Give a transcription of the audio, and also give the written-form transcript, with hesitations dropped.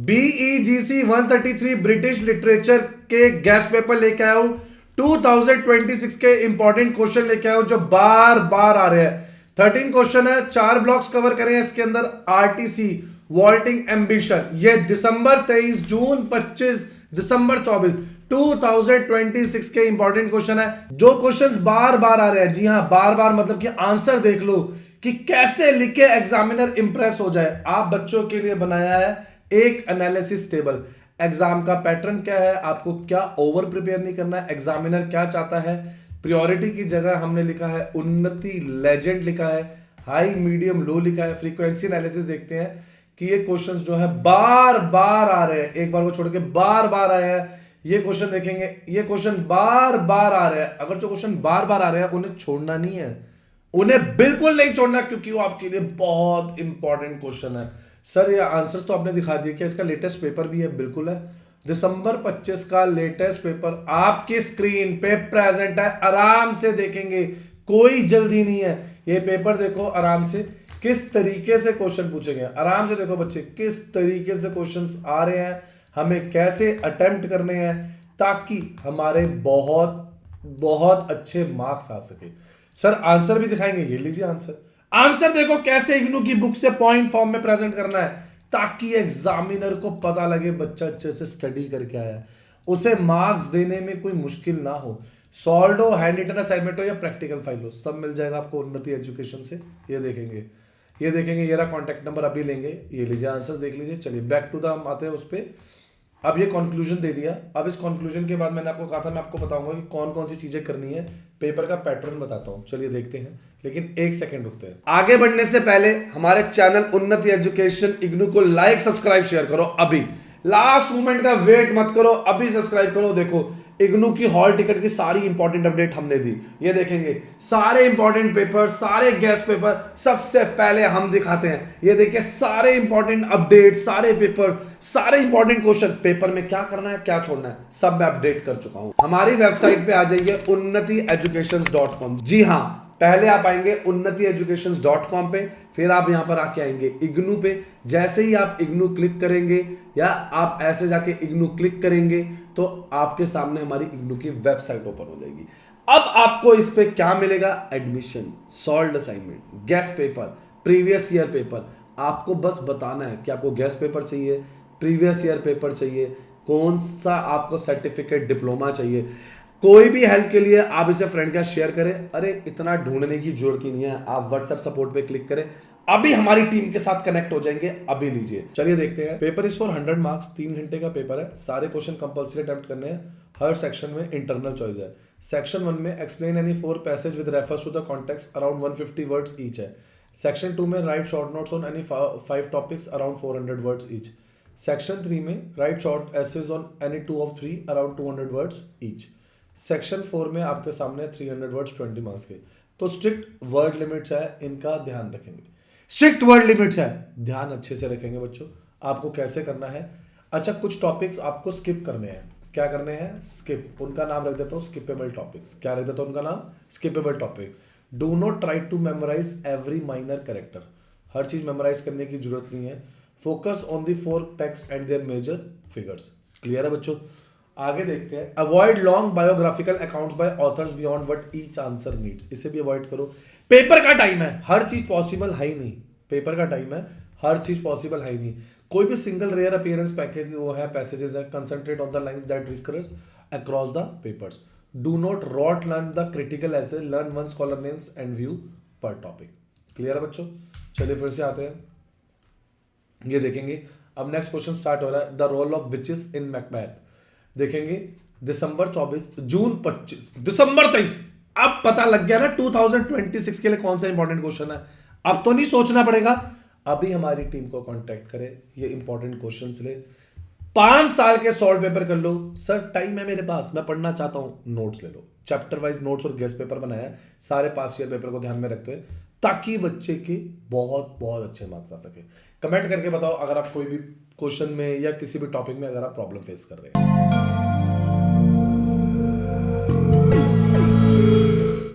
BEGC 133 British literature के guest paper लेके आया हूं। 2026 के इंपॉर्टेंट क्वेश्चन लेके आया हूं जो बार बार आ रहे हैं। 13 क्वेश्चन है, 4 ब्लॉक्स कवर करें इसके अंदर। आरटीसी वॉल्टिंग एम्बिशन, ये दिसंबर 23, जून 25, दिसंबर 24, 2026 के इंपॉर्टेंट क्वेश्चन है। जो क्वेश्चंस बार बार आ रहे हैं, जी हां बार बार मतलब कि आंसर देख लो कि कैसे लिखे एग्जामिनर इंप्रेस हो जाए। आप बच्चों के लिए बनाया है एक एनालिसिस टेबल। एग्जाम का पैटर्न क्या है, आपको क्या ओवर प्रिपेयर नहीं करना है, एग्जामिनर क्या चाहता है। प्रायोरिटी की जगह हमने लिखा है उन्नति लेजेंड लिखा है, हाई मीडियम लो लिखा है। फ्रीक्वेंसी एनालिसिस देखते हैं कि ये क्वेश्चंस जो है बार बार आ रहे हैं, एक बार को छोड़ के बार बार आए हैं। ये क्वेश्चन देखेंगे, ये क्वेश्चन बार बार आ रहे हैं। अगर जो क्वेश्चन बार बार आ रहे हैं उन्हें छोड़ना नहीं है, उन्हें बिल्कुल नहीं छोड़ना, क्योंकि वो आपके लिए बहुत इंपॉर्टेंट क्वेश्चन है। सर ये आंसर्स तो आपने दिखा दिए, क्या इसका लेटेस्ट पेपर भी है? बिल्कुल है। दिसंबर 25 का लेटेस्ट पेपर आपकी स्क्रीन पे प्रेजेंट है, आराम से देखेंगे, कोई जल्दी नहीं है। ये पेपर देखो आराम से, किस तरीके से क्वेश्चन पूछेंगे। आराम से देखो बच्चे, किस तरीके से क्वेश्चंस आ रहे हैं, हमें कैसे अटेम्प्ट करने हैं ताकि हमारे बहुत बहुत अच्छे मार्क्स आ सके। सर आंसर भी दिखाएंगे, ये लीजिए आंसर। आंसर देखो कैसे इग्नू की बुक से पॉइंट फॉर्म में प्रेजेंट करना है ताकि एग्जामिनर को पता लगे बच्चा अच्छे से स्टडी करके आया है, उसे मार्क्स देने में कोई मुश्किल ना हो। सॉल्व हो, हैंड रिटन असाइनमेंट हो या प्रैक्टिकल फाइल हो, सब मिल जाएगा आपको उन्नति एजुकेशन से। ये देखेंगे, ये देखेंगे, ये रहा कॉन्टैक्ट नंबर, अभी लेंगे। ये लीजिए आंसर देख लीजिए। चलिए बैक टू द हम आते हैं उस पर। अब ये कंक्लूजन दे दिया। अब इस कंक्लूजन के बाद मैंने आपको कहा था मैं आपको बताऊंगा कि कौन कौन सी चीजें करनी है, पेपर का पैटर्न बताता हूं। चलिए देखते हैं, लेकिन एक सेकंड रुकते हैं। आगे बढ़ने से पहले हमारे चैनल उन्नति एजुकेशन इग्नू को लाइक सब्सक्राइब शेयर करो अभी, लास्ट मोमेंट का वेट मत करो, अभी सब्सक्राइब करो। देखो इग्नू की हॉल टिकट की सारी इंपॉर्टेंट अपडेट हमने दी, ये देखेंगे सारे इंपॉर्टेंट पेपर, सारे गेस्ट पेपर सबसे पहले हम दिखाते हैं। ये देखिए सारे इंपॉर्टेंट अपडेट, सारे पेपर, सारे इंपॉर्टेंट क्वेश्चन, पेपर में क्या करना है क्या छोड़ना है सब मैं अपडेट कर चुका हूं। हमारी वेबसाइट पे आ जाइए unnatieducations.com। जी हां, पहले आप आएंगे unnatieducations.com पे, फिर आप यहां पर आके आएंगे इग्नू पे। जैसे ही आप इग्नू क्लिक करेंगे या आप ऐसे जाके इग्नू क्लिक करेंगे तो आपके सामने हमारी इग्नू की वेबसाइट ओपन हो जाएगी। अब आपको इस पे क्या मिलेगा? Admission, solved assignment, guest paper, previous year paper. आपको बस बताना है कि आपको गेस्ट पेपर चाहिए, प्रीवियस ईयर पेपर चाहिए, कौन सा आपको सर्टिफिकेट डिप्लोमा चाहिए। कोई भी हेल्प के लिए आप इसे फ्रेंड का शेयर करें। अरे इतना ढूंढने की जरूरत ही नहीं है, आप व्हाट्सएप सपोर्ट पे क्लिक करें, अभी हमारी टीम के साथ कनेक्ट हो जाएंगे। अभी लीजिए, चलिए देखते हैं। पेपर इज फॉर 100 मार्क्स, 3 घंटे का पेपर है। सारे क्वेश्चन कंपल्सरी अटेम्प्ट करने हैं। हर सेक्शन में इंटरनल चॉइस है। सेक्शन 1 में explain any 4 passage with reference to the context, around 150 words each है। सेक्शन 2 में write short notes on any 5 topics, around 400 words each. Section 3 में write short essays on any 2 of 3, around 200 words each. Section 4 में आपके सामने 300 words 20 marks के। तो strict word limits है, इनका ध्यान रखेंगे। स्ट्रिक्ट वर्ड लिमिट्स है, ध्यान अच्छे से रखेंगे बच्चों। आपको कैसे करना है? अच्छा, कुछ टॉपिक्स आपको स्किप करने हैं। क्या करने हैं? स्किप। उनका नाम रख देता हूं स्किपेबल टॉपिक्स। क्या रख देता हूं उनका नाम? Skippable topic. Do not try to memorise every minor character. हर चीज मेमोराइज करने की जरूरत नहीं है। Focus on the 4 text and their major figures. Clear है बच्चों? आगे देखते हैं। Avoid long biographical accounts by authors beyond what each answer needs. इसे भी अवॉइड करो। पेपर का टाइम है, हर चीज पॉसिबल है ही नहीं। पेपर का टाइम है, हर चीज पॉसिबल है ही नहीं। कोई भी सिंगल रेयर अपीयरेंस पैकेज वो है, पैसेजेस है। Concentrate on the lines that recurs across the papers. Do not rote learn the critical essay, learn one scholar names and view per topic. Clear है बच्चों? चलिए फिर से आते हैं, ये देखेंगे। अब नेक्स्ट क्वेश्चन स्टार्ट हो रहा है। The role of witches in Macbeth. देखेंगे दिसंबर 24, जून 25, दिसंबर 23। अब पता लग गया ना 2026 के लिए कौन सा इंपॉर्टेंट क्वेश्चन है। अब तो नहीं सोचना पड़ेगा, अभी हमारी टीम को कांटेक्ट करें, ये इंपॉर्टेंट क्वेश्चंस ले। 5 साल के सॉल्व पेपर कर लो। सर टाइम है मेरे पास, मैं पढ़ना चाहता हूं, नोट्स ले लो। चैप्टर वाइज नोट्स और गेस्ट पेपर बनाया है, सारे पास ईयर पेपर को ध्यान में रखते हुए, ताकि बच्चे के बहुत बहुत अच्छे मार्क्स आ सके। कमेंट करके बताओ अगर आप कोई भी क्वेश्चन में या किसी भी टॉपिक में अगर आप प्रॉब्लम फेस कर रहे हैं।